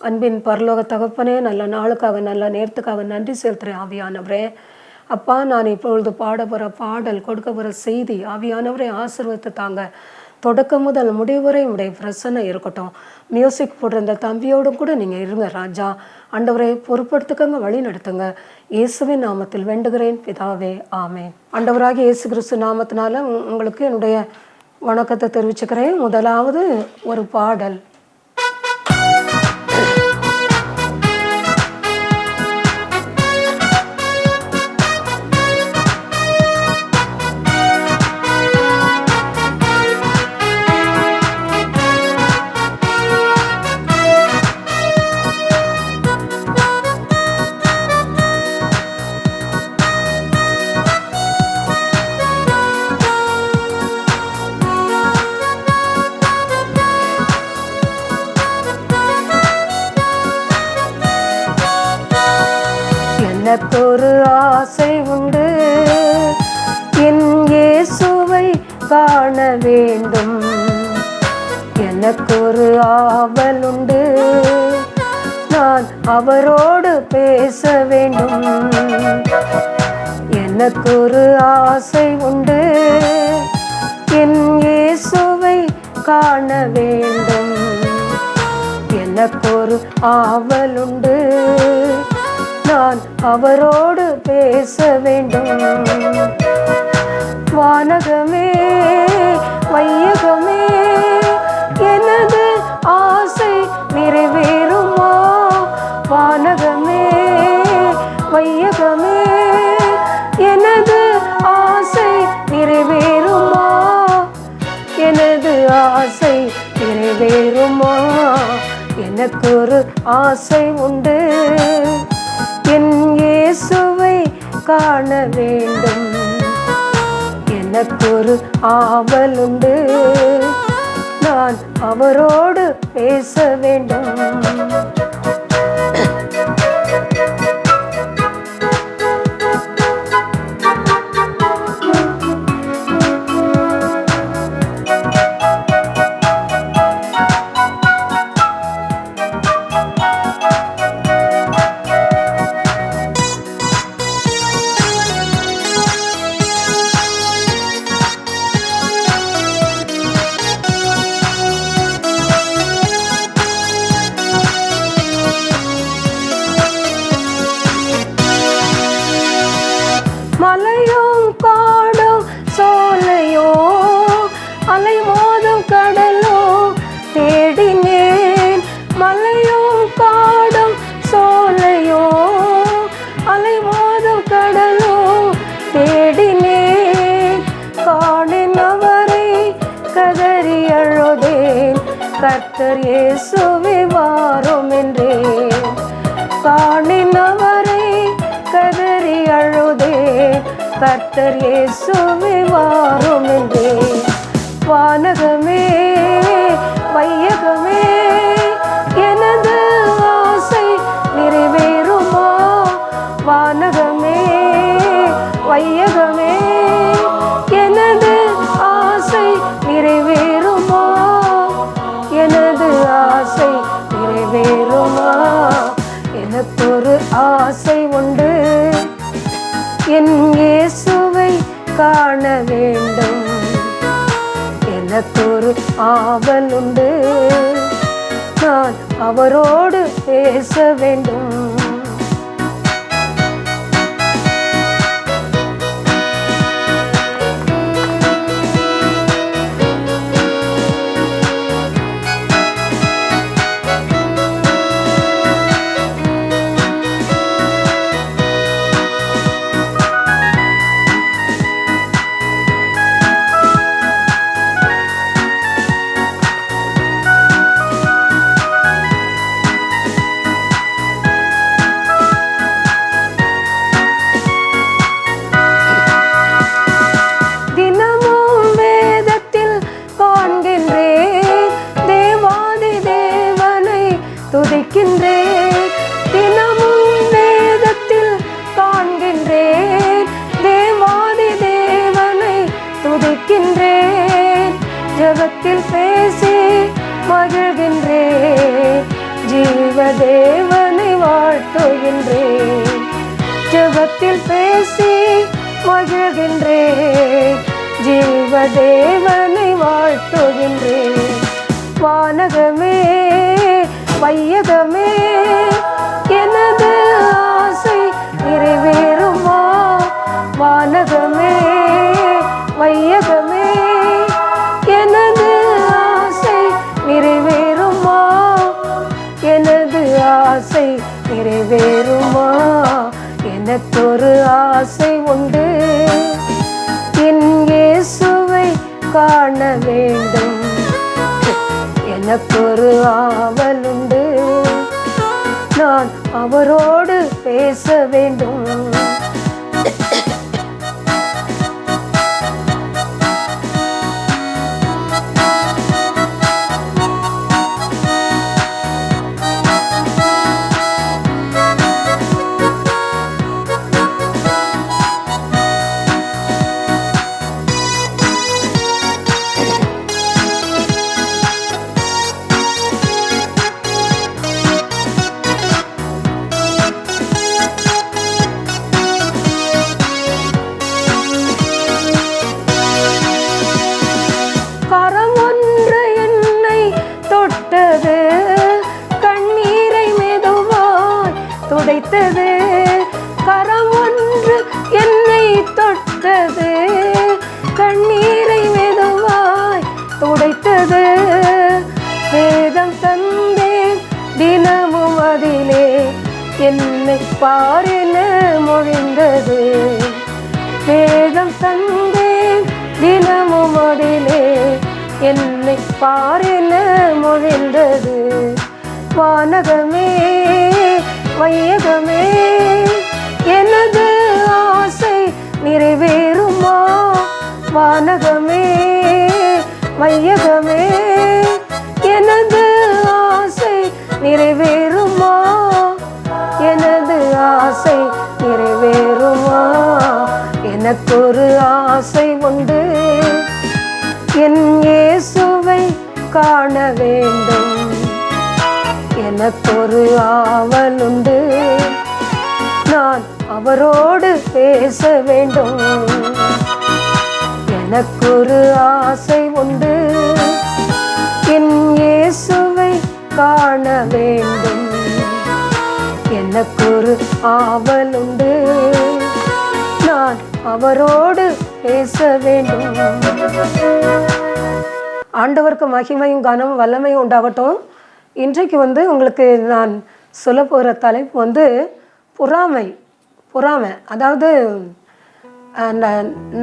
அன்பின் பரலோக தகப்பனே, நல்ல நாளுக்காக நல்ல நேரத்துக்காக நன்றி செலுத்துகிறேன் ஆவியானவரே. அப்பா, நான் இப்பொழுது பாட போகிற பாடல், கொடுக்க போகிற செய்தி, ஆவியானவரே ஆசீர்வதித்து தாங்க. தொடக்கம் முதல் முடிவு வரை உடைய பிரசன்னம் இருக்கட்டும். மியூசிக் போடுற இந்த தம்பியோடும் கூட நீங்கள் இருங்க ராஜா. ஆண்டவரை பொறுப்படுத்துக்கங்க, வழி நடத்துங்க. இயேசுவின் நாமத்தில் வேண்டுகிறேன் பிதாவே, ஆமென். ஆண்டவராகிய இயேசு கிறிஸ்து நாமத்தினால உங்களுக்கு என்னுடைய வணக்கத்தை தெரிவிச்சுக்கிறேன். முதலாவது ஒரு பாடல். எனக்கொரு ஆசை உண்டு, என் இயேசுவை காண வேண்டும். எனக்கொரு ஆவல் உண்டு, நான் அவரோடு பேச வேண்டும். எனக்கொரு ஆசை உண்டு, என் இயேசுவை காண வேண்டும். எனக்கொரு ஆவல் உண்டு, நான் அவரோடு பேச வேண்டும். வானகமே வையகமே, எனது ஆசை நிறைவேறுமா? வானகமே வையகமே, எனது ஆசை நிறைவேறுமா? எனது ஆசை நிறைவேறுமா? எனக்கொரு ஆசை உண்டு, என் இயேசுவை காண வேண்டும். எனக்கொரு ஆவல் உண்டு, நான் அவரோடு பேச வேண்டும். மலையும் காடும் சோலையோ, அலை மோதும் கடலோ தேடினேன். மலையும் காடும் சோலையோ, அலை மோதும் கடலோ தேடினேன். காணின் அவரை கதறி அழுதேன், கர்த்தர் இயேசுவே வாரும் என்றேன். காணின் அவரை கதறி அழுதேன், கர்த்தர் இயேசுவே வாரும் என்றேன். வானகமே வையகமே, எனது ஆசை நிறைவேறுமா? வானகமே வையகமே, எனது ஆசை நிறைவேறுமா? எனது ஆசை நிறைவேறுமா? எனக்கொரு ஆசை உண்டு, என் இயேசுவை காண வேண்டும். எனக்கொரு ஆவல் உண்டு, நான் அவரோடு பேச வேண்டும். துதிக்கின்றேன், தினமும் வேதத்தில் காண்கின்றேன். தேவாதி தேவனை துதிக்கின்றேன், ஜெபத்தில் பேசி மகிழ்கின்றேன். ஜீவ தேவனை வாழ்த்துகின்றேன். ஜெபத்தில் பேசி மகிழ்கின்றேன். ஜீவ தேவனை வாழ்த்துகின்றேன். வானகமே வையகமே எனது ஆசை நிறைவேறுமா? வானகமே வையகமே எனது ஆசை நிறைவேறுமா? எனது ஆசை நிறைவேறுமா? எனக்கொரு ஆசை உண்டு, என் இயேசுவை காண வேண்டும். எனக்கொரு ஆவலுண்டு, நான் அவரோடு பேச வேண்டும். கரம் ஒன்று என்னை தொட்டது, கண்ணீரை மெதுவாய் துடைத்தது. கரம் ஒன்று என்னை தொட்டது, கண்ணீரை மெதுவாய் துடைத்தது. வேதம் தந்தேன் தினமும் அதிலே, என்னை பாரின மொழிந்தது. வேதம் தந்தேன் தினமும் அதிலே, என்னை பாரின மொழிந்தது. வானகமே வையகமே எனது ஆசை நிறைவேறுமா? வானகமே வையகமே எனது ஆசை நிறைவேறுமா? எனது ஆசை நிறைவேறுமா? எனக்கொரு ஆசை உண்டு, என் இயேசுவை காண வேண்டும். எனக்கொரு ஆவலுண்டு, நான் அவரோடு பேச வேண்டும். எனக்கொரு ஆசை உண்டு, என் இயேசுவை காண வேண்டும். எனக்கொரு ஆவலுண்டு, நான் அவரோடு பேச வேண்டும். ஆண்டவருக்கு மகிமையும் கனமும் வல்லமையும் உண்டாகட்டும். இன்றைக்கு உங்களுக்கு நான் சொல்ல போகிற தலைப்பு பொறாமை. பொறாமை அதாவது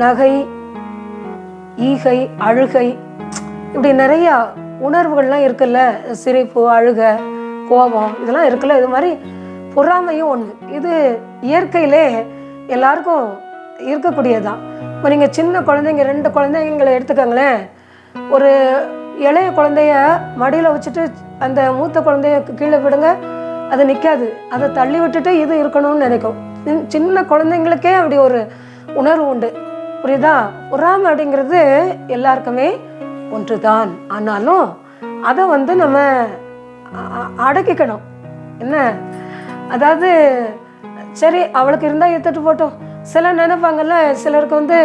நகை, ஈகை, அழுகை, இப்படி நிறையா உணர்வுகள்லாம் இருக்குல்ல. சிரிப்பு, அழுகை, கோபம், இதெல்லாம் இருக்குல்ல. இது மாதிரி பொறாமையும் ஒன்று. இது இயற்கையிலே எல்லாருக்கும் இருக்கக்கூடியதான். இப்போ நீங்கள் சின்ன குழந்தைங்க 2 குழந்தைங்களை எடுத்துக்கோங்களேன். ஒரு இளைய குழந்தைய மடியில் வச்சுட்டு அந்த மூத்த குழந்தைய கீழே விடுங்க, அது நிற்காது. அதை தள்ளி விட்டுட்டு இது இருக்கணும்னு நினைக்கும். சின்ன குழந்தைங்களுக்கே அப்படி ஒரு உணர்வு உண்டு, புரியுதா? பொறாமை அப்படிங்கிறது எல்லாருக்குமே ஒன்று தான். ஆனாலும் அதை நம்ம அடக்கிக்கணும். என்ன, அதாவது சரி அவளுக்கு இருந்தால் எடுத்துட்டு போட்டோம். சில நினைப்பாங்கல்ல, சிலருக்கு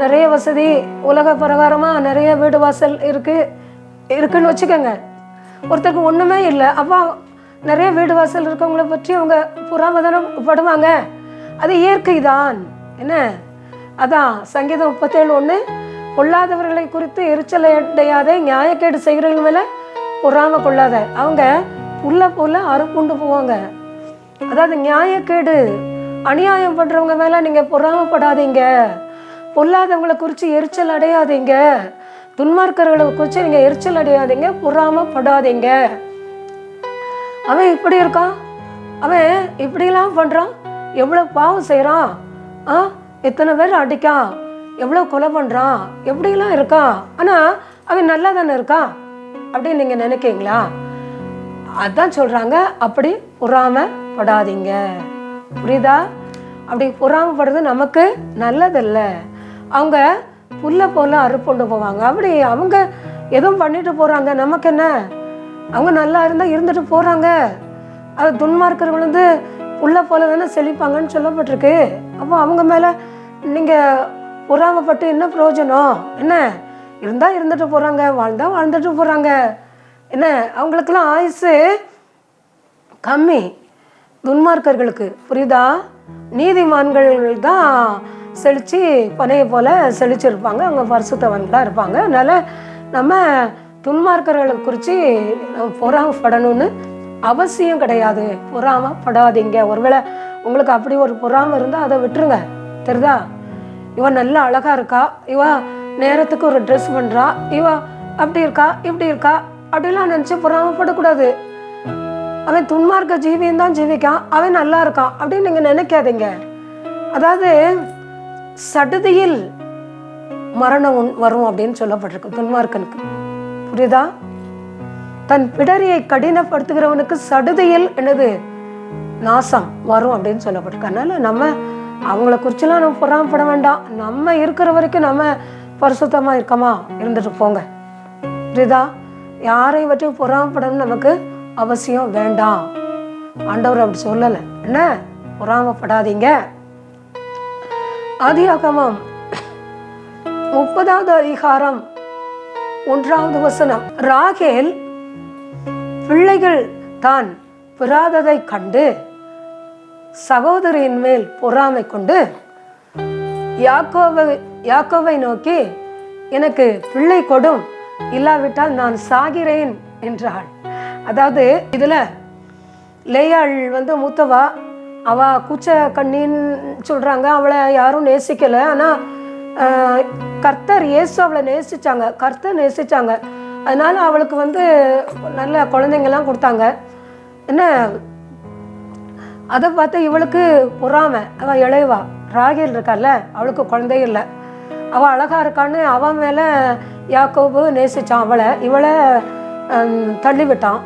நிறைய வசதி, உலக பிரகாரமாக நிறைய வீடு வாசல் இருக்குன்னு வச்சுக்கோங்க. ஒருத்தருக்கு ஒன்றுமே இல்லை, அப்போ நிறைய வீடு வாசல் இருக்கவங்கள பற்றி அவங்க பொறாமை தானே படுவாங்க. அது இயற்கை தான். என்ன, அதான் சங்கீதம் 37:1, பொல்லாதவர்களை குறித்து எரிச்சல் அடையாத, நியாயக்கேடு செய்கிறவங்க மேலே பொறாமை கொள்ளாத. அவங்க புல்ல போல அறுப்புண்டு போவாங்க. அதாவது நியாயக்கேடு, அநியாயம் பண்ணுறவங்க மேலே நீங்கள் பொறாமப்படாதீங்க. பொல்லாதவங்களை குறித்து எரிச்சல் அடையாதீங்க. துன்மார்க்கர்களை குறித்து நீங்கள் எரிச்சல் அடையாதீங்க, பொறாமப்படாதீங்க. அவன் இப்படி இருக்கான், அவன் இப்படிலாம் பண்ணுறான், எவ்வளோ பாவம் செய்கிறான், எத்தனை பேர் அடிக்கான், எவ்வளோ கொலை பண்ணுறான், எப்படிலாம் இருக்கான், ஆனால் அவன் நல்லா தானே இருக்கான் அப்படின்னு நீங்கள் நினைக்கிறீங்களா? அதான் சொல்கிறாங்க, அப்படி பொறாமப்படாதீங்க. புரியுதா? அப்படி பொறாமப்படுறது நமக்கு நல்லதில்லை. அவங்க புல்ல போல அறுப்புண்டு போவாங்க. அப்படி அவங்க எதுவும் பண்ணிட்டு போகிறாங்க, நமக்கு என்ன? அவங்க நல்லா இருந்தால் இருந்துட்டு போகிறாங்க. அது துன்மார்க்கர்கள் வந்து உள்ள போல தானே செழிப்பாங்கன்னு சொல்லப்பட்டிருக்கு. அப்போ அவங்க மேலே நீங்கள் பொறாமைப்பட்டு என்ன பிரயோஜனம்? என்ன இருந்தால் இருந்துட்டு போகிறாங்க, வாழ்ந்தால் வாழ்ந்துட்டு போகிறாங்க. என்ன அவங்களுக்கெல்லாம் ஆயுசு கம்மி துன்மார்க்கர்களுக்கு, புரியுதா? நீதிமான்கள் தான் செழித்து பனையை போல் செழிச்சிருப்பாங்க, அவங்க பரிசுத்தவான்களாக இருப்பாங்க. அதனால் நம்ம துன்மார்க்கர்களை குறித்து பொறாமைப்படணும்னு அவசியம் கிடையாது. பொறாமைப்படாதீங்க. ஒருவேளை உங்களுக்கு அப்படி ஒரு பொறாமை இருந்தால் அதை விட்டுருங்க. தெரியுதா? இவன் நல்லா அழகாக இருக்கா, இவ நேரத்துக்கு ஒரு ட்ரெஸ் பண்ணுறா, இவ அப்படி இருக்கா இப்படி இருக்கா அப்படிலாம் நினச்சி பொறாமைப்படக்கூடாது. அவன் துன்மார்க்க ஜீவியம் தான் ஜீவிக்கான், அவன் நல்லா இருக்கான் அப்படின்னு நீங்கள் நினைக்காதீங்க. அதாவது சடுதியில் மரணம் வரும் அப்படின்னு சொல்லப்பட்டிருக்கு துன்மார்க்கனுக்கு, புரியுதா? தன் பிடரியை கடினப்படுத்துகிறவனுக்கு சடுதியில் என்னது நாசம் வரும் அப்படின்னு சொல்லப்பட்டிருக்கு. அதனால நம்ம அவங்கள குறிச்செல்லாம் நம்ம பொறாமப்பட வேண்டாம். நம்ம இருக்கிற வரைக்கும் நம்ம பரிசுத்தமா இருக்கமா இருந்துட்டு போங்க, புரியுதா? யாரையும் பற்றி பொறாமப்படணும் நமக்கு அவசியம் வேண்டாம். ஆண்டவர் அப்படி சொல்லலை. என்ன பொறாமப்படாதீங்க. ஆதியாகமம் 30வது அதிகாரம் 1வது வசனம். ராகேல் பிள்ளைகள் தான் பெறாததை கண்டு சகோதரியின் மேல் பொறாமை கொண்டு யாக்கோவை நோக்கி, எனக்கு பிள்ளை கொடும், இல்லாவிட்டால் நான் சாகிறேன் என்றாள். அதாவது இதுல லேயாள் வந்து மூத்தவா, அவ கூச்ச கண்ணின்னு சொல்றாங்க, அவளை யாரும் நேசிக்கல. ஆனா கர்த்தர் இயேசு அவளை நேசிச்சாங்க, கர்த்தர் நேசிச்சாங்க. அதனால அவளுக்கு வந்து நல்ல குழந்தைங்கெல்லாம் கொடுத்தாங்க. என்ன அதை பார்த்து இவளுக்கு பொறாமை. அவள் இளைவா ராகேல் இருக்கால, அவளுக்கு குழந்தையும் இல்லை, அவள் அழகா இருக்கான்னு அவன் மேலே யாக்கோபு நேசிச்சான் அவளை, இவளை தள்ளி விட்டான்.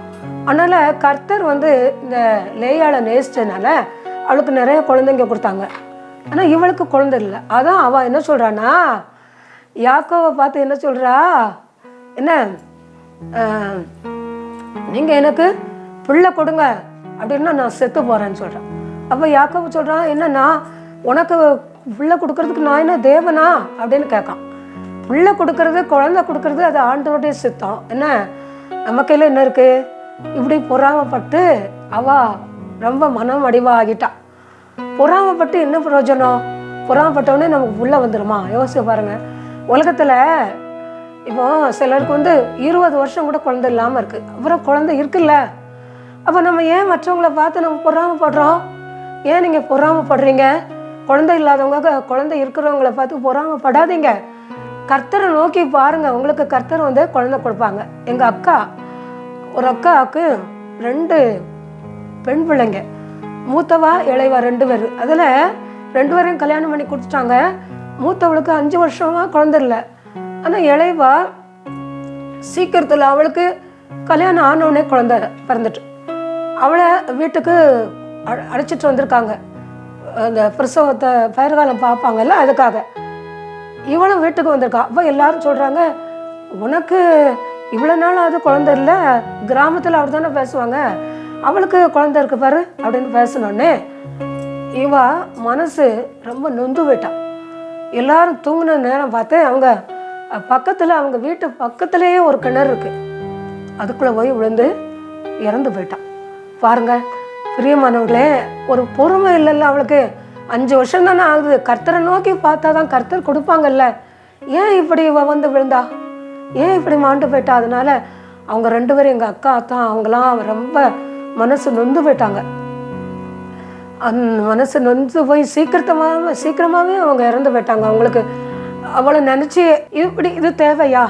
அதனால கர்த்தர் வந்து இந்த லேயாளை நேசிச்சதுனால அவளுக்கு நிறைய குழந்தைங்க கொடுத்தாங்க. ஆனால் இவளுக்கு குழந்தை இல்லை. அதான் அவள் என்ன சொல்கிறான்னா, யாக்கோவை பார்த்து என்ன சொல்கிறா, என்ன நீங்கள் எனக்கு பிள்ளை கொடுங்க அப்படின்னா நான் செத்து போகிறேன்னு சொல்கிறேன். அப்போ யாக்கோவை சொல்கிறான், என்னன்னா உனக்கு பிள்ளை கொடுக்கறதுக்கு நான் என்ன தேவனா அப்படின்னு கேட்கான். பிள்ளை கொடுக்கறது, குழந்தை கொடுக்கறது அது ஆண்டவருடைய சித்தம். என்ன நம்ம கையில் என்ன இருக்குது? இப்படி பொறாமப்பட்டு அவள் ரொம்ப மனம் அடிவாக ஆகிட்டா. பொறாமப்பட்டு என்ன பிரயோஜனம்? பொறாமப்பட்டவுடனே நமக்கு உள்ள வந்துடுமா? யோசிச்சு பாருங்க. உலகத்தில் இப்போ சிலருக்கு வந்து 20 வருஷம் கூட குழந்தை இல்லாமல் இருக்குது, அப்புறம் குழந்தை இருக்குல்ல. அப்போ நம்ம ஏன் மற்றவங்கள பார்த்து நம்ம பொறாமப்படுறோம்? ஏன் நீங்கள் பொறாமப்படுறீங்க? குழந்தை இல்லாதவங்க குழந்தை இருக்கிறவங்கள பார்த்து பொறாமப்படாதீங்க. கர்த்தரை நோக்கி பாருங்க, உங்களுக்கு கர்த்தர் வந்து குழந்தை கொடுப்பாங்க. எங்கள் அக்கா, ஒரு அக்காவுக்கு 2 பெண் பிள்ளைங்க, மூத்தவா இளைவா 2 பேர். அதில் 2 பேரையும் கல்யாணம் பண்ணி கொடுத்துட்டாங்க. மூத்தவளுக்கு 5 வருஷமா குழந்தை இல்லை. ஆனால் இளைவா சீக்கிரத்தில் அவளுக்கு கல்யாணம் ஆனோடனே குழந்தை பிறந்துட்டு அவளை வீட்டுக்கு அழைச்சிட்டு வந்திருக்காங்க. அந்த பிரசவத்தை பயிர்காலம் பார்ப்பாங்கல்ல, அதுக்காக இவளும் வீட்டுக்கு வந்திருக்கா. அப்போ எல்லாரும் சொல்கிறாங்க, உனக்கு இவ்வளோ நாள் அது குழந்தை இல்லை, கிராமத்தில் அப்படி தானே பேசுவாங்க, அவளுக்கு குழந்தை இருக்கு பாரு அப்படின்னு பேசினோடனே இவ மனசு ரொம்ப நொந்து போயிட்டான். எல்லாரும் தூங்கின நேரம் பார்த்து அவங்க பக்கத்தில், அவங்க வீட்டு பக்கத்துலேயே ஒரு கிணறு இருக்கு, அதுக்குள்ளே போய் விழுந்து இறந்து போயிட்டான். பாருங்க பிரியமானவர்களே, ஒரு பொறுமை இல்லைல்ல அவளுக்கு. 5 வருஷம் தானே ஆகுது. கர்த்தரை நோக்கி பார்த்தா தான் கர்த்தர் கொடுப்பாங்கல்ல. ஏன் இப்படி இவ வந்து விழுந்தா? ஏன் இப்படி மாண்டு போயிட்டா? அதனால அவங்க 2 பேரும், எங்கள் அக்கா தான், அவங்களாம் ரொம்ப மனசு நொந்து போயிட்டாங்க. மனசு நொந்து போய் சீக்கிரமாகவே அவங்க இறந்து போயிட்டாங்க. அவங்களுக்கு அவளை நினச்சி இப்படி இது தேவையா,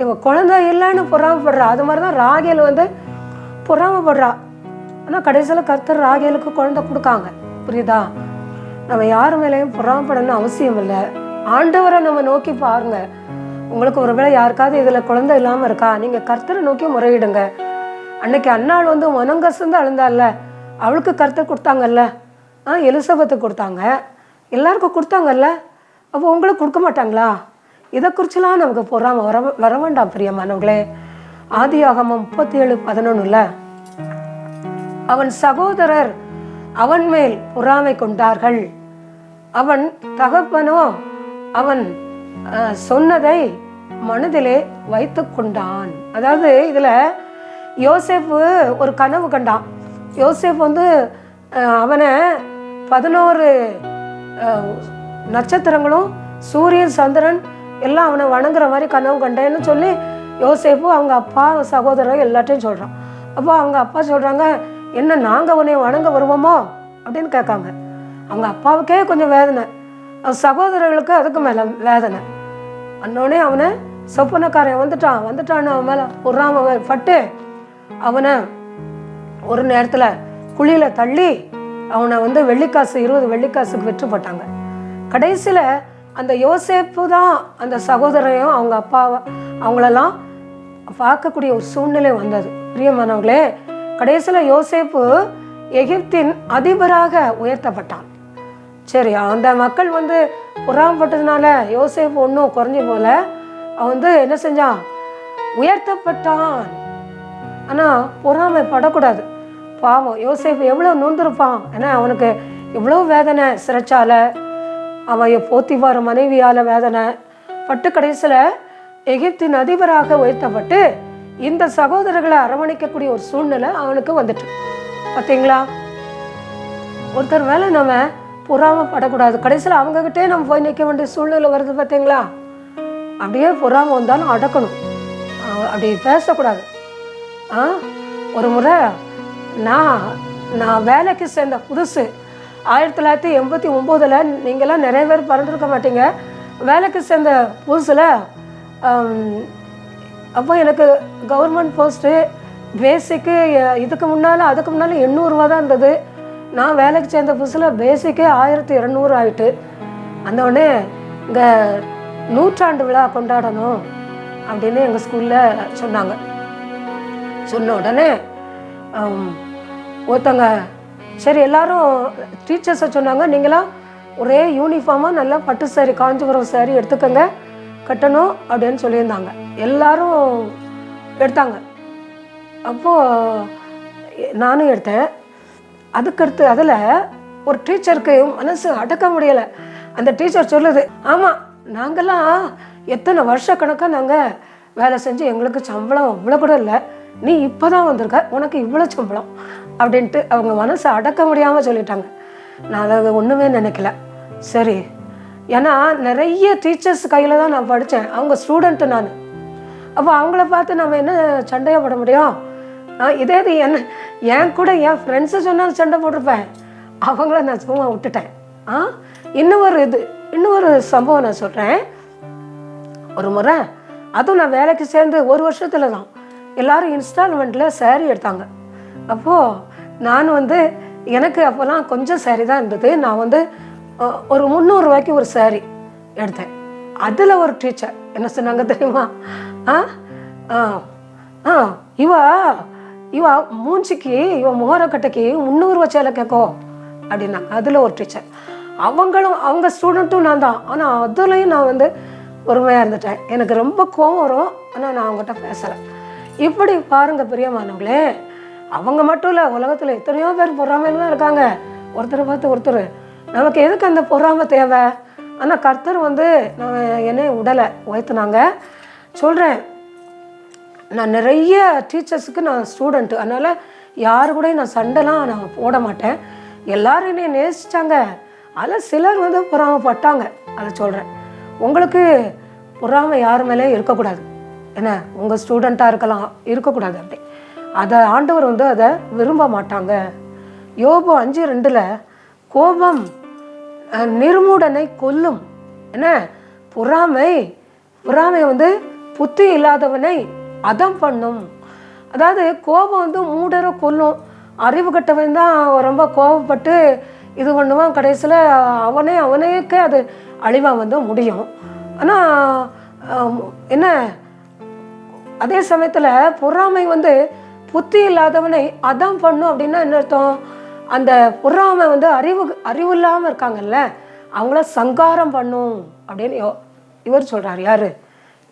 இவன் குழந்தை இல்லைன்னு பொறாமப்படுறா. அது மாதிரி தான் ராகேல் வந்து பொறாமப்படுறா. ஆனால் கடைசியில் கர்த்தர் ராகேலுக்கு குழந்தை கொடுக்காங்க, புரியுதா? நம்ம யார் மேலேயும் பொறாமப்படணும்னு அவசியம் இல்லை. ஆண்டவரை நம்ம நோக்கி பாருங்க. உங்களுக்கு ஒருவேளை யாருக்காவது இதில் குழந்தை இல்லாமல் இருக்கா, நீங்கள் கர்த்தரை நோக்கி முறையிடுங்க. அன்னைக்கு அன்னாள் வந்து மனங்கசந்து அழுந்தால, அவளுக்கு கர்த்தர் கொடுத்தாங்கல்ல, எலிசபெத்துக்கு கொடுத்தாங்க, எல்லாருக்கும் கொடுத்தாங்கல்ல. அப்போ உங்களுக்கு கொடுக்க மாட்டாங்களா? இதை குறிச்செல்லாம் நமக்கு பொறாம வர வேண்டாம் பிரியமானவங்களே. ஆதியாகமம் 37:11 அவன் சகோதரர் அவன் மேல் பொறாமை கொண்டார்கள். அவன் தகப்பனோ அவன் சொன்னதை மனதிலே வைத்து கொண்டான். அதாவது இதுல யோசேப்பு ஒரு கனவு கண்டான். யோசேப்பு வந்து அவனை 11 நட்சத்திரங்களும் சூரியன் சந்திரன் எல்லாம் அவனை வணங்குற மாதிரி கனவு கண்டேன்னு சொல்லி யோசேப்பு அவங்க அப்பா சகோதரர் எல்லாத்தையும் சொல்கிறான். அப்போ அவங்க அப்பா சொல்கிறாங்க, என்ன நாங்கள் உன்னை வணங்க வருவோமோ அப்படின்னு கேட்காங்க. அவங்க அப்பாவுக்கே கொஞ்சம் வேதனை, சகோதரர்களுக்கு அதுக்கு மேலே வேதனை. அன்னோடனே அவனை சொப்பனக்காரன் வந்துட்டான்னு அவன் மேலே பொறாம பட்டு அவனை ஒரு நேரத்தில் குழியில் தள்ளி அவனை வந்து 20 வெள்ளிக்காசுக்கு விற்று போட்டாங்க. கடைசியில் அந்த யோசேப்பு தான் அந்த சகோதரையும் அவங்க அப்பாவை அவங்களெல்லாம் பார்க்கக்கூடிய ஒரு சூழ்நிலை வந்தது. பிரியமானவர்களே, கடைசியில் யோசேப்பு எகிப்தின் அதிபராக உயர்த்தப்பட்டான். சரி, அந்த மக்கள் வந்து பொறாமப்பட்டதுனால யோசேப்பு ஒன்றும் குறைஞ்சி போல, அவன் வந்து என்ன செஞ்சான், உயர்த்தப்பட்டான். ஆனால் பொறாமைப்படக்கூடாது. பாவம் யோசேப்பு எவ்வளோ நொந்திருப்பான். ஏன்னா அவனுக்கு எவ்வளோ வேதனை, சிறைச்சால அவன் போத்திபார் மனைவியால் வேதனை பட்டு கடைசியில் எகிப்தின் அதிபராக உயர்த்தப்பட்டு இந்த சகோதரர்களை அரவணைக்கக்கூடிய ஒரு சூழ்நிலை அவனுக்கு வந்துட்டு. பார்த்தீங்களா, ஒருத்தர் மேலே நம்ம பொறாமப்படக்கூடாது. கடைசியில் அவங்ககிட்டே நம்ம போய் நிற்க வேண்டிய சூழ்நிலை வருது. பார்த்தீங்களா, அப்படியே பொறாம வந்தாலும் அடக்கணும், அப்படி பேசக்கூடாது. ஒரு முறை நான் வேலைக்கு சேர்ந்த புதுசு 1989, நீங்களாம் நிறைய பேர் பறந்துருக்க மாட்டீங்க. வேலைக்கு சேர்ந்த புதுசில் அப்போ எனக்கு கவர்மெண்ட் போஸ்ட்டு பேசிக்கு அதுக்கு முன்னால் 800 ரூபா தான் இருந்தது. நான் வேலைக்கு சேர்ந்த புதுசில் பேசிக்கு 1200 ஆகிட்டு. அந்த உடனே இங்கே 100ஆண்டு விழா கொண்டாடணும் அப்படின்னு எங்கள் ஸ்கூலில் சொன்னாங்க. சொன்ன உடனே ஒருத்தங்க சரி எல்லாரும் டீச்சர்ஸை சொன்னாங்க, நீங்களாம் ஒரே யூனிஃபார்மாக நல்லா பட்டு சாரி காஞ்சிபுரம் சாரி எடுத்துக்கோங்க, கட்டணும் அப்படின்னு சொல்லியிருந்தாங்க. எல்லாரும் எடுத்தாங்க. அப்போது நானும் எடுத்தேன். அதுக்கடுத்து அதில் ஒரு டீச்சருக்கு மனசு அடக்க முடியலை. அந்த டீச்சர் சொல்லுது, ஆமாம் நாங்கள்லாம் எத்தனை வருஷ கணக்காக நாங்கள் வேலை செஞ்சு எங்களுக்கு சம்பளம் இவ்வளோ கூட இல்லை, நீ இப்போ தான் வந்திருக்க, உனக்கு இவ்வளோ சம்பளம் அப்படின்ட்டு அவங்க மனசை அடக்க முடியாமல் சொல்லிட்டாங்க. நான் அதை ஒன்றுமே நினைக்கல. சரி, ஏன்னா நிறைய டீச்சர்ஸ் கையில் தான் நான் படித்தேன், அவங்க ஸ்டூடெண்ட்டு நான். அப்போ அவங்கள பார்த்து நம்ம என்ன சண்டையாக போட முடியும்? இதே இது என் கூட என் ஃப்ரெண்ட்ஸு சொன்னாலும் சண்டை போட்டிருப்பேன், அவங்கள நான் சும்மா விட்டுட்டேன். இன்னொரு சம்பவம் நான் சொல்கிறேன். ஒரு முறை அதுவும் நான் வேலைக்கு சேர்ந்து 1 வருஷத்தில் தான் எல்லோரும் இன்ஸ்டால்மெண்ட்டில் சேரீ எடுத்தாங்க. அப்போது நான் வந்து எனக்கு அப்போல்லாம் கொஞ்சம் சேரீ தான் இருந்தது. நான் வந்து ஒரு 300 ரூபாய்க்கு ஒரு சேரீ எடுத்தேன். அதில் ஒரு டீச்சர் என்ன சொன்னாங்க தெரியுமா, இவ மூஞ்சிக்கு இவ முகரக்கட்டைக்கு 300 ரூபா சேலை கேட்கும் அப்படின்னாங்க. அதில் ஒரு டீச்சர், அவங்க ஸ்டூடெண்ட்டும் நான் தான். ஆனால் அதுலேயும் நான் வந்து பொறுமையாக இருந்துட்டேன். எனக்கு ரொம்ப கோவம் வரும், ஆனால் நான் அவங்ககிட்ட பேசலை. இப்படி பாருங்க பிரியமானவங்களே, அவங்க மட்டும் இல்லை, உலகத்தில் எத்தனையோ பேர் பொறாமையில தான் இருக்காங்க. ஒருத்தரை பார்த்து ஒருத்தர். நமக்கு எதுக்கு அந்த பொறாமை தேவை? ஆனால் கர்த்தர் வந்து என்னை உடலை உயர்த்தினாங்க. சொல்கிறேன், நான் நிறைய டீச்சர்ஸுக்கு நான் ஸ்டூடெண்ட்டு, அதனால் யாரு கூட நான் சண்டைலாம் நான் போட மாட்டேன். எல்லோரும் என்னை நேசித்தாங்க. அதில் சிலர் வந்து பொறாமைப்பட்டாங்க. அதை சொல்கிறேன். உங்களுக்கு பொறாமை யார் மேலே இருக்கக்கூடாது. என்ன, உங்கள் ஸ்டூடெண்ட்டாக இருக்கக்கூடாது. அப்படி அதை ஆண்டவர் வந்து அதை விரும்ப மாட்டாங்க. யோபு 5:2 கோபம் நிர்மூடனை கொல்லும். என்ன, பொறாமை வந்து புத்தி இல்லாதவனை அதம் பண்ணும். அதாவது கோபம் வந்து மூடரை கொல்லும். அறிவு கட்டவன் தான் ரொம்ப கோபப்பட்டு இது பண்ணுவான், கடைசியில் அவனேக்கே அது அழிவாக வந்து முடியும். ஆனால் என்ன, அதே சமயத்தில் பொறாமை வந்து புத்தி இல்லாதவனை அதம் பண்ணும். அப்படின்னா என்ன அர்த்தம்? அந்த பொறாமை வந்து அறிவு இல்லாமல் இருக்காங்கல்ல, அவங்கள சங்காரம் பண்ணும் அப்படின்னு இவர் சொல்கிறார். யார்?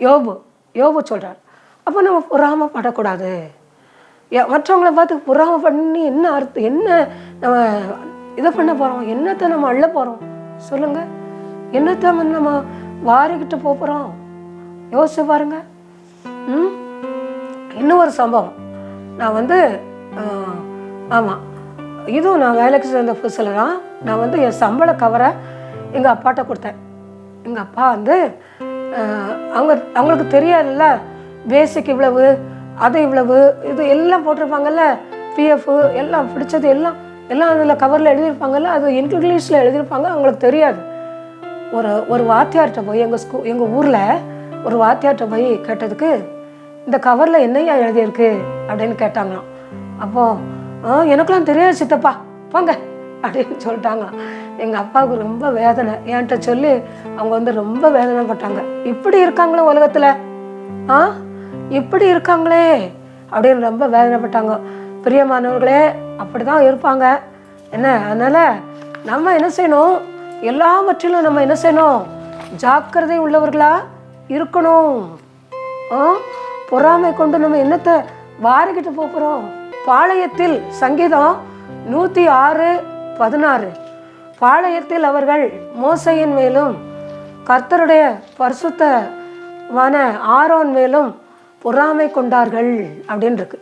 யோபு சொல்கிறார். அப்போ நம்ம பொறாமைப்படக்கூடாது. மற்றவங்கள பார்த்து பொறாமை பண்ணி என்ன அர்த்தம்? என்ன நம்ம இதை பண்ண போகிறோம்? என்னத்தை நம்ம அள்ள போகிறோம்? சொல்லுங்கள். என்னத்தை நம்ம வாரிக்கிட்டு போகிறோம்? யோசிச்சு பாருங்க. இன்னும் ஒரு சம்பவம். நான் வந்து ஆமாம், இதுவும் நான் வேலைக்கு சேர்ந்த புதுசில் தான் நான் வந்து என் சம்பள கவரை எங்கள் அப்பாட்ட கொடுத்தேன். எங்கள் அப்பா வந்து அவங்களுக்கு தெரியாதுல்ல, பேசிக் இவ்வளவு, அது இவ்வளவு, இது எல்லாம் போட்டிருப்பாங்கல்ல, பிஎஃப் எல்லாம் பிடிச்சது எல்லாம் அதில் கவரில் எழுதியிருப்பாங்கல்ல, அது இங்கிலீஷில் எழுதியிருப்பாங்க. அவங்களுக்கு தெரியாது. ஒரு வாத்தியார்கிட்ட போய் எங்கள் ஊரில் ஒரு வாத்தியார்கிட்ட போய் கேட்டதுக்கு, இந்த கவரில் என்னையா எழுதியிருக்கு அப்படின்னு கேட்டாங்களாம். அப்போது எனக்கெல்லாம் தெரியாது சித்தப்பா, போங்க அப்படின்னு சொல்லிட்டாங்களாம். எங்கள் அப்பாவுக்கு ரொம்ப வேதனை. என்கிட்ட சொல்லி அவங்க வந்து ரொம்ப வேதனைப்பட்டாங்க. இப்படி இருக்காங்களே உலகத்தில், இப்படி இருக்காங்களே அப்படின்னு ரொம்ப வேதனைப்பட்டாங்க. பிரியமானவர்களே, அப்படி தான் இருப்பாங்க. என்ன, அதனால் நம்ம என்ன செய்யணும்? எல்லாவற்றிலும் நம்ம என்ன செய்யணும்? ஜாக்கிரதை உள்ளவர்களாக இருக்கணும். பொறாமை கொண்டு நம்ம என்னத்தை வாரிக்கிட்டு போகிறோம்? பாளையத்தில் சங்கீதம் 106:16, பாளையத்தில் அவர்கள் மோசையின் மேலும் கர்த்தருடைய பரிசுத்தமான ஆரோன் மேலும் பொறாமை கொண்டார்கள் அப்படின்னு இருக்கு.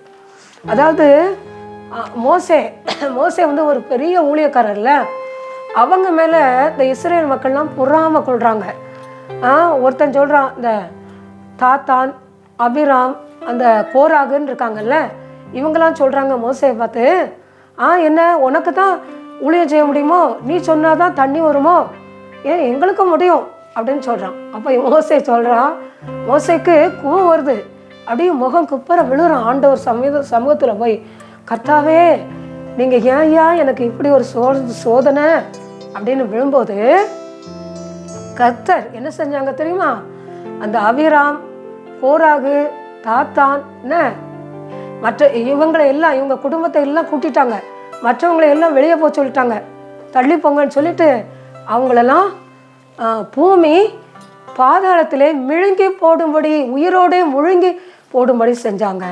அதாவது மோசே வந்து ஒரு பெரிய ஊழியக்காரர்ல, அவங்க மேலே இந்த இஸ்ரேல் மக்கள்லாம் பொறாமை கொள்கிறாங்க. ஒருத்தன் சொல்கிறான், இந்த தாத்தான், அபிராம், அந்த கோராகுன்னு இருக்காங்கல்ல, இவங்கெல்லாம் சொல்கிறாங்க மோசையை பார்த்து, என்ன உனக்கு தான் ஊழியம் செய்ய முடியுமோ? நீ சொன்னாதான் தண்ணி வருமோ? ஏன் எங்களுக்கும் முடியும் அப்படின்னு சொல்கிறான். அப்போ மோசே சொல்கிறான், மோசைக்கு கோவம் வருது. அப்படியே முகம் குப்பர விழுறான் ஆண்டவர் சமூகத்தில் போய், கர்த்தாவே நீங்கள் ஏன் எனக்கு இப்படி ஒரு சோதனை அப்படின்னு விழும்போது, கர்த்தர் என்ன செஞ்சாங்க தெரியுமா? அந்த அபிராம், கோராகு, தாத்தான், என்ன மற்ற இவங்களை எல்லாம், இவங்க குடும்பத்தை எல்லாம் கூட்டிட்டாங்க. மற்றவங்களை எல்லாம் வெளியே போக சொல்லிட்டாங்க, தள்ளி போங்கன்னு சொல்லிட்டு அவங்களெல்லாம் பூமி பாதாளத்திலே விழுங்கி போடும்படி, உயிரோடே முழுங்கி போடும்படி செஞ்சாங்க.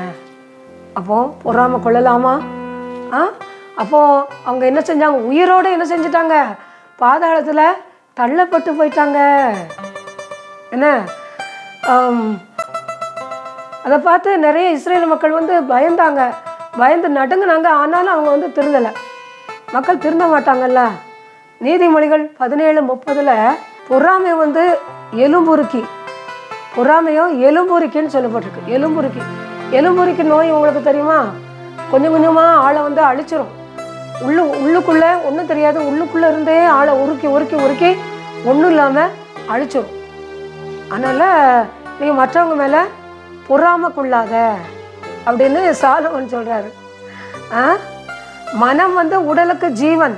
அப்போ பொறாமை கொள்ளலாமா? அப்போ அவங்க என்ன செஞ்சாங்க? உயிரோட என்ன செஞ்சிட்டாங்க? பாதாளத்தில் தள்ளப்பட்டு போயிட்டாங்க. என்ன, அதை பார்த்து நிறைய இஸ்ரேல் மக்கள் வந்து பயந்து நடுங்கினாங்க. ஆனாலும் அவங்க வந்து திருந்தலை. மக்கள் திருந்த மாட்டாங்கல்ல. நீதிமொழிகள் 17:30 பொறாமை வந்து பொறாமையோ எலும்புருக்கின்னு சொல்லப்பட்டிருக்கு. எலும்புருக்கி நோய் உங்களுக்கு தெரியுமா? கொஞ்சம் கொஞ்சமாக ஆளை வந்து அழிச்சிரும். உள்ளுக்குள்ளே ஒன்றும் தெரியாது, உள்ளுக்குள்ளே இருந்தே ஆளை உருக்கி ஒன்றும் இல்லாமல் அழிச்சிரும். அதனால் நீங்கள் மற்றவங்க மேலே பொறாமைக்குள்ளாத அப்படின்னு சாலமன் சொல்கிறாரு. மனம் வந்து உடலுக்கு ஜீவன்,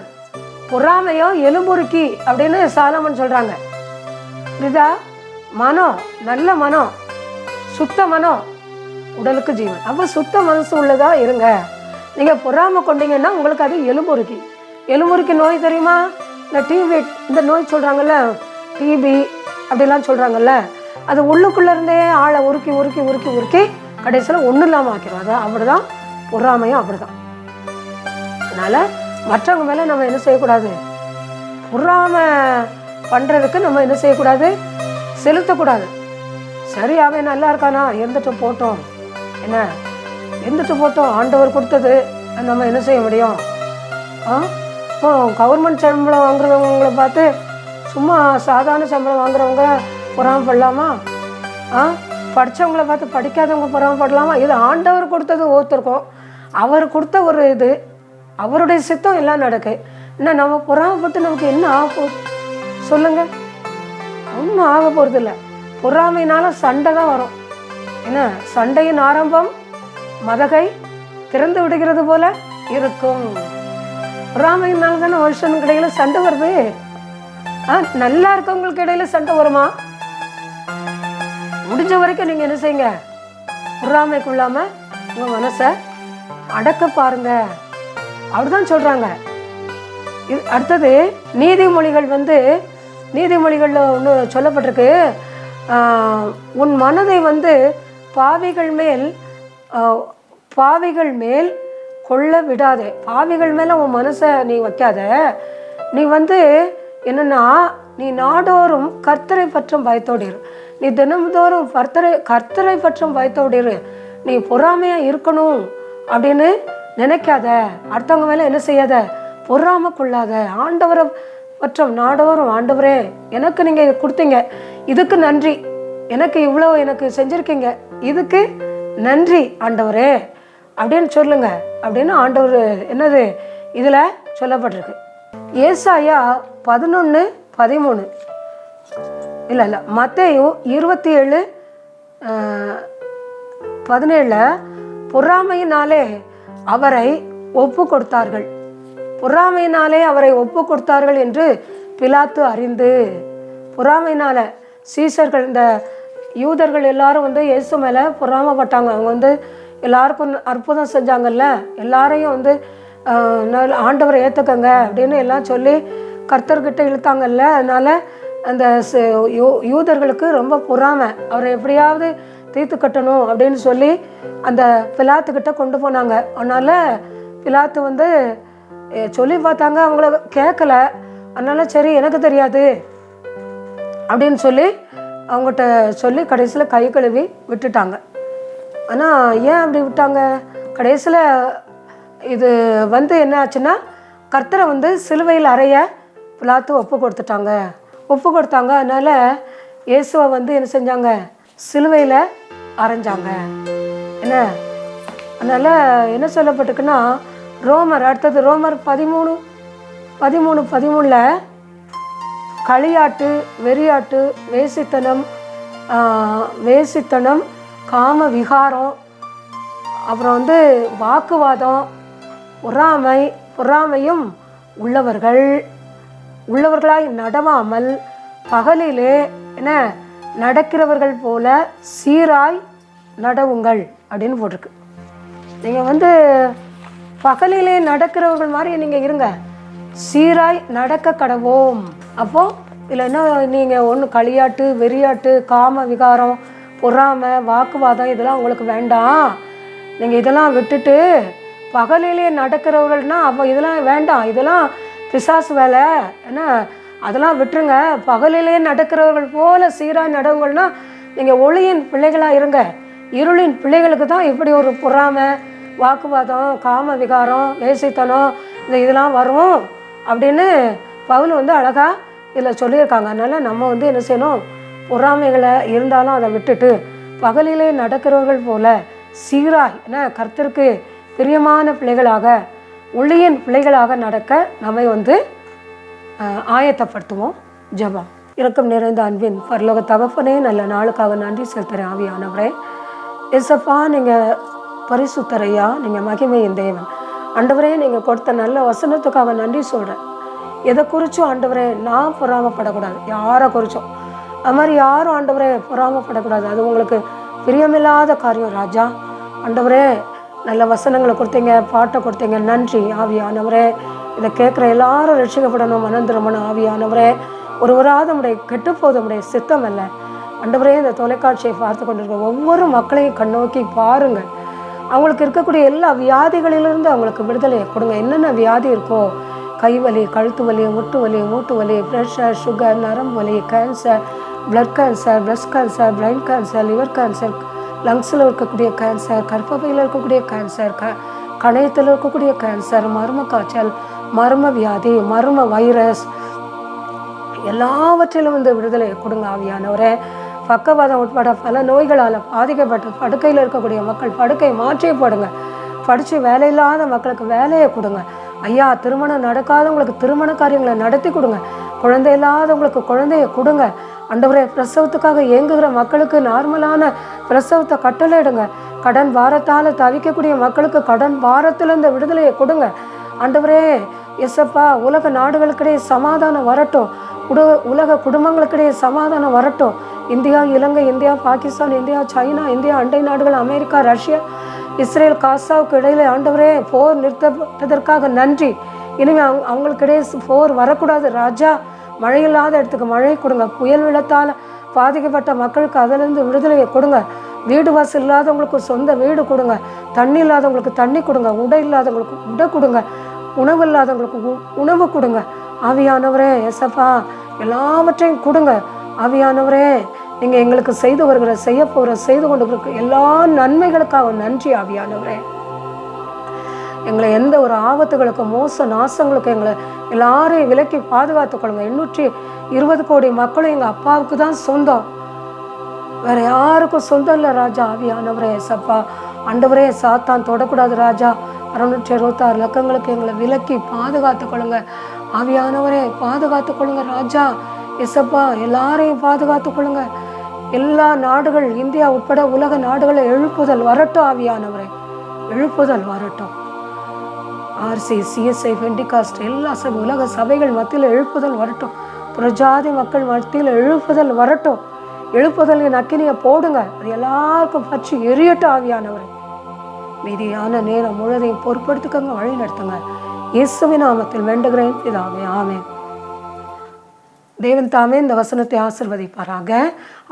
பொறாமையோ எலும்புருக்கி அப்படின்னு சாலமன் சொல்கிறாங்க. புரியுதா? மனம், நல்ல மனம், சுத்த மனம் உடலுக்கு ஜீவன். அப்போ சுத்த மனசு உள்ளதா இருங்க. நீங்கள் பொறாமை கொண்டீங்கன்னா உங்களுக்கு அது எலும்புருக்கி நோய் தெரியுமா? இந்த டிபி, இந்த நோய் சொல்கிறாங்கல்ல, டிபி அப்படிலாம் சொல்கிறாங்கல்ல, அது உள்ளுக்குள்ளே இருந்தே ஆளை உருக்கி கடைசியில் ஒன்றும் இல்லாமல் ஆக்கிடும். அது அப்படிதான் பொறாமையும் அப்படிதான். அதனால் மற்றவங்க மேலே நம்ம என்ன செய்யக்கூடாது? பொறாமை பண்ணுறதுக்கு நம்ம என்ன செய்யக்கூடாது? செலுத்தக்கூடாது. சரி, அவன் நல்லா இருக்கானா, இருந்துட்டு போட்டோம், ஆண்டவர் கொடுத்தது நம்ம என்ன செய்ய முடியும்? கவர்மெண்ட் சம்பளம் வாங்குறவங்களை பார்த்து சும்மா சாதாரண சம்பளம் வாங்குறவங்க பொறாமப்படலாமா? படித்தவங்களை பார்த்து படிக்காதவங்க பொறாமப்படலாமா? இது ஆண்டவர் கொடுத்தது ஒருத்தருக்கும். அவர் கொடுத்த ஒரு இது, அவருடைய சித்தம் எல்லாம் நடக்கு. என்ன நம்ம பொறாமப்பட்டு நமக்கு என்ன ஆக போகுது சொல்லுங்க? ஒன்றும் ஆக போகிறது இல்லை. பொறாமையினால சண்டை தான் வரும். என்ன, சண்டையின் ஆரம்பம் மதகை திறந்து விடுகிறது போல இருக்கும். பொறாமையினால தானே மனுஷனுக்கு இடையில சண்டை வருது. நல்லா இருக்கவங்களுக்கு இடையில சண்டை வருமா? முடிஞ்ச வரைக்கும் நீங்கள் என்ன செய்யுங்க? பொறாமைக்குள்ளாம உங்கள் மனசை அடக்க பாருங்க. அப்படிதான் சொல்கிறாங்க. இது அடுத்தது நீதிமொழிகளில் ஒன்று சொல்லப்பட்டிருக்கு, உன் மனதை வந்து பாவிகள் மேல் பாவிகள் மேல் கொள்ள விடாதே. பாவிகள் மேலே உன் மனசை நீ வைக்காத. நீ என்னன்னா, நீ நாடோறும் கர்த்தரை பற்றும் பயத்தோடு இரு. நீ தினம்தோறும் கர்த்தரை பற்றும் பயத்தோடு இரு. நீ பொறாமையாக இருக்கணும் அப்படின்னு நினைக்காத. அடுத்தவங்க மேலே என்ன செய்யாத, பொறாம கொள்ளாத. ஆண்டவரை பற்றும் நாடோறும், ஆண்டவரே எனக்கு நீங்கள் கொடுத்தீங்க, இதுக்கு நன்றி, எனக்கு இவ்வளோ எனக்கு செஞ்சுருக்கீங்க, இதுக்கு நன்றி ஆண்டவரே அப்படின்னு சொல்லுங்க அப்படின்னு ஆண்டவர் என்னது இதில் சொல்லப்பட்டிருக்கு. ஏசாயா 11:13 இல்லை மத்தேயு 27:17 பொறாமையினாலே அவரை ஒப்பு கொடுத்தார்கள், பொறாமையினாலே அவரை ஒப்பு கொடுத்தார்கள் என்று பிலாத்து அறிந்து. பொறாமையினால சீசர்கள், இந்த யூதர்கள் எல்லாரும் இயேசு மேலே பொறாமப்பட்டாங்க. அவங்க எல்லாருக்கும் அற்புதம் செஞ்சாங்கல்ல, எல்லாரையும் ஆண்டவரை ஏற்றுக்கங்க அப்படின்னு எல்லாம் சொல்லி கர்த்தர்கிட்ட இழுத்தாங்கல்ல. அதனால் அந்த யூதர்களுக்கு ரொம்ப பொறாமை, அவரை எப்படியாவது தீர்த்து கட்டணும் அப்படின்னு சொல்லி அந்த பிலாத்துக்கிட்ட கொண்டு போனாங்க. அதனால் பிலாத்து சொல்லி பார்த்தாங்க, அவங்கள கேட்கல. அதனால் சரி எனக்கு தெரியாது அப்படின்னு சொல்லி அவங்ககிட்ட சொல்லி கடைசியில் கை கழுவி விட்டுட்டாங்க. ஆனால் ஏன் அப்படி விட்டாங்க? கடைசியில் இது என்ன ஆச்சுன்னா, கர்த்தரை சிலுவையில் அறைய பிலாத்து ஒப்பு கொடுத்தாங்க. அதனால் இயேசுவை என்ன செஞ்சாங்க, சிலுவையில் அரைஞ்சாங்க. அதனால் என்ன சொல்லப்பட்டிருக்குன்னா, அடுத்தது ரோமர் 13:13 களியாட்டு, வெறியாட்டு, வேசித்தனம், காம விகாரம், அப்புறம் வாக்குவாதம், பொறாமையும் உள்ளவர்களாய் நடவாமல் பகலிலே நடக்கிறவர்கள் போல சீராய் நடவுங்கள் அப்படின்னு போட்டிருக்கு. நீங்கள் பகலிலே நடக்கிறவர்கள் மாதிரி நீங்கள் இருங்க, சீராய் நடக்க கடவோம். அப்போது இதில் என்ன, நீங்கள் ஒன்று களியாட்டு, வெறியாட்டு, காம விகாரம், பொறாமை, வாக்குவாதம் இதெல்லாம் உங்களுக்கு வேண்டாம். நீங்கள் இதெல்லாம் விட்டுட்டு பகலிலே நடக்கிறவர்கள்னா அப்போ இதெல்லாம் வேண்டாம், இதெல்லாம் பிசாசு வேலை, அதெல்லாம் விட்டுருங்க. பகலிலே நடக்கிறவர்கள் போல சீராக நடவுங்கள்னா நீங்கள் ஒளியின் பிள்ளைகளாக இருங்க. இருளின் பிள்ளைகளுக்கு தான் இப்படி ஒரு பொறாமை, வாக்குவாதம், காம விகாரம், வேசித்தனம் இதெல்லாம் வரும் அப்படின்னு பவுல் அழகாக இதில் சொல்லியிருக்காங்க. அதனால் நம்ம என்ன செய்யணும், பொறாமைகளை இருந்தாலும் அதை விட்டுட்டு பகலிலே நடக்கிறவர்கள் போல சீராய் கர்த்தருக்கு பிரியமான பிள்ளைகளாக, ஒளியின் பிள்ளைகளாக நடக்க நம்மை ஆயத்தப்படுத்துவோம். ஜெபம். இரக்கம் நிறைந்த அன்பின் பரலோக தகப்பனே, நல்ல நாளுக்காக நன்றி செலுத்துகிறேன். ஆவியானவரே, ஏசப்பா நீங்கள் பரிசுத்தரையா, நீங்கள் மகிமையின் தேவன். ஆண்டவரே, நீங்கள் கொடுத்த நல்ல வசனத்துக்காக நன்றி சொல்கிறேன். எதை குறித்தும் ஆண்டவரே நான் பொறாமப்படக்கூடாது, யாரை குறித்தும். அது மாதிரி யாரும் ஆண்டவரே பொறாமப்படக்கூடாது. அது உங்களுக்கு பிரியமில்லாத காரியம் ராஜா. ஆண்டவரே, நல்ல வசனங்களை கொடுத்தீங்க, பாட்டை கொடுத்தீங்க, நன்றி. ஆவியானவரே, இதை கேட்குற எல்லாரும் ரட்சிக்கப்படணும், மனந்திரமணும். ஆவியானவரே, ஒருவராது நம்முடைய கெட்டுப்போது நம்முடைய சித்தம் அல்ல. ஆண்டவரே, இந்த தொலைக்காட்சியை பார்த்து கொண்டிருக்க ஒவ்வொரு மக்களையும் கண்ணோக்கி பாருங்கள். அவங்களுக்கு இருக்கக்கூடிய எல்லா வியாதிகளிலிருந்து அவங்களுக்கு விடுதலையை கொடுங்க. என்னென்ன வியாதி இருக்கோ, கைவலி, கழுத்து வலி, முட்டு வலி, மூட்டு வலி, ப்ரெஷர், சுகர், நரம்பு வலி, cancer, blood cancer, breast cancer, brain cancer, liver cancer, லங்ஸில் இருக்கக்கூடிய கேன்சர், கர்ப்பப்பையில் இருக்கக்கூடிய கேன்சர், கணையத்தில் இருக்கக்கூடிய கேன்சர், மர்ம காய்ச்சல், மர்ம வியாதி, மர்ம வைரஸ், எல்லாவற்றிலும் விடுதலை கொடுங்க ஆவியானவரே. பக்கவாதம் உட்பட பல நோய்களால் பாதிக்கப்பட்ட படுக்கையில் இருக்கக்கூடிய மக்கள் படுக்கை மாற்றி போடுங்க. படித்து வேலையில்லாத மக்களுக்கு வேலையை கொடுங்க ஐயா. திருமணம் நடக்காதவங்களுக்கு திருமண காரியங்களை நடத்தி கொடுங்க. குழந்தை இல்லாதவங்களுக்கு குழந்தைய கொடுங்க. ஆண்டவரே, பிரசவத்துக்காக இயங்குகிற மக்களுக்கு நார்மலான பிரசவத்தை கட்டளையிடுங்க. கடன் பாரத்தால் தவிக்கக்கூடிய மக்களுக்கு கடன் பாரத்திலிருந்து விடுதலையை கொடுங்க. ஆண்டவரே எஸ்ஸப்பா, உலக நாடுகளுக்கிடையே சமாதானம் வரட்டும், உலக குடும்பங்களுக்கிடையே சமாதானம் வரட்டும். India, Ilankai, India, Pakistan, India, China, India, அண்டை நாடுகள், அமெரிக்கா, ரஷ்யா, இஸ்ரேல், காசாவுக்கு இடையில ஆண்டவரே போர் நிறுத்தப்பட்டதற்காக நன்றி. இனிமேல் அவங்களுக்கிடையே போர் வரக்கூடாது ராஜா. மழை இல்லாத இடத்துக்கு மழை கொடுங்க. புயல் வெள்ளத்தால் பாதிக்கப்பட்ட மக்களுக்கு அதிலிருந்து விடுதலையை கொடுங்க. வீடு வாசல் இல்லாதவங்களுக்கு சொந்த வீடு கொடுங்க. தண்ணி இல்லாதவங்களுக்கு தண்ணி கொடுங்க. உடை இல்லாதவங்களுக்கு உடை கொடுங்க. உணவு இல்லாதவங்களுக்கு உணவு கொடுங்க. ஆவியானவரே ஏசப்பா எல்லாவற்றையும் கொடுங்க. ஆவியானவரே நீங்கள் எங்களுக்கு செய்து வருகிற செய்ய போகிற செய்து கொண்டு இருக்க எல்லா நன்மைகளுக்காக நன்றி. ஆவியானவரே எங்களை எந்த ஒரு ஆபத்துகளுக்கும் மோச நாசங்களுக்கும் எங்களை எல்லாரையும் விலக்கி பாதுகாத்துக்கொள்ளுங்க. 820 கோடி மக்களும் எங்கள் அப்பாவுக்கு தான் சொந்தம், வேற யாருக்கும் சொந்தம் இல்லை ராஜா. ஆவியானவரே ஏசப்பா ஆண்டவரே சாத்தான் தொடக்கூடாது ராஜா. 666 லக்கங்களுக்கு எங்களை விலக்கி பாதுகாத்துக்கொள்ளுங்க. ஆவியானவரே பாதுகாத்துக்கொள்ளுங்க ராஜா. ஏசப்பா எல்லாரையும் பாதுகாத்துக்கொள்ளுங்க. எல்லா நாடுகள் இந்தியா உட்பட உலக நாடுகளை எழுப்புதல் வரட்டும். ஆவியானவரே எழுப்புதல் வரட்டும். ஆர்சி, சிஎஸ்ஐ, பெண்டிகாஸ்ட் எல்லா உலக சபைகள் மத்தியில் எழுப்புதல் வரட்டும். புறஜாதி மக்கள் மத்தியில் எழுப்புதல் வரட்டும். எழுப்புதலின் அக்கினியை போடுங்க. அது எல்லாருக்கும் பற்றி எரியட்டும். ஆவியானவரே மீதியான நேரம் முழுதையும் பொறுப்படுத்துக்கங்க, வழி நடத்துங்க. இயேசுவின் நாமத்தில் வேண்டுகிறேன் பிதாவே, ஆமென். தேவன் தாமே இந்த வசனத்தை ஆசீர்வதிப்பாராக.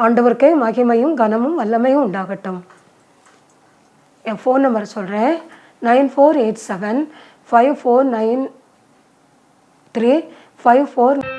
ஆண்டவருக்கே மகிமையும் கனமும் வல்லமையும் உண்டாகட்டும். என் ஃபோன் நம்பர் சொல்கிறேன். 9487549354.